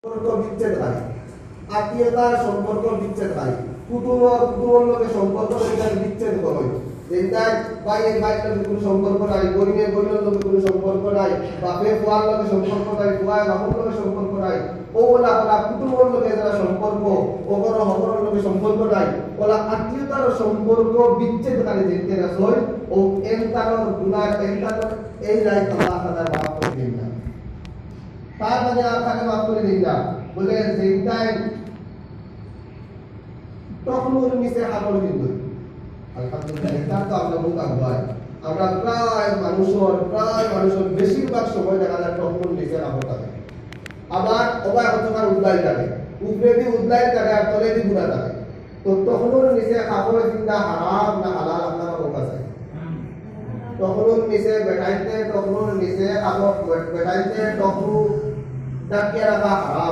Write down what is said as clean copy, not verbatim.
সম্পর্ক বিচ্ছেদকারী, আত্মীয়তার সম্পর্ক বিচ্ছেদকারী, কুটুম্বর লোকের সম্পর্ক বিচ্ছেদ করে। যেটাই ভাইয়ের ভাইয়ের লোকের কোনো সম্পর্ক নাই, বোনের বোনের লোকের কোনো সম্পর্ক নাই, বাপের ফুয়ার লোকের সম্পর্ক নাই, ফুয়ার বাপুর লোকের সম্পর্ক নাই, ওগুলা ওলা কুটুম্বর লোকের যারা সম্পর্ক, ওগুলো হবরের লোকের সম্পর্ক নাই, ওলা আত্মীয়তার সম্পর্ক বিচ্ছেদকারী যেতে রাসূল ও এন্তানোর গুনাহ এন্তানোর এই রায় আল্লাহ তাআলা মাফ করে দিন না। তার মানে আপনাকে মাফ করে দিন না বলে যেটাই তখন ওর নিচে হাবল কিন্তু আলহামদুলিল্লাহ এটা তো আমরা মুখ আগুয়াই আমরা প্রায় মানুষের বেশিরভাগ সময় দেখা যায় তখন নিচে হাবল থাকে আবার ওবার হচ্ছে উদ্লাই থাকে উপরে দিয়ে উদ্লাই থাকে আর তলে দিয়ে গুড়া থাকে তো তখন ওর নিচে হাবল চিন্তা হারাম না হালাল আপনারা মুখ আছে তখন ওর নিচে বেটাইতে তখন ওর নিচে হাবল বেটাইতে তখন ডাকিয়ে রাখা হারাম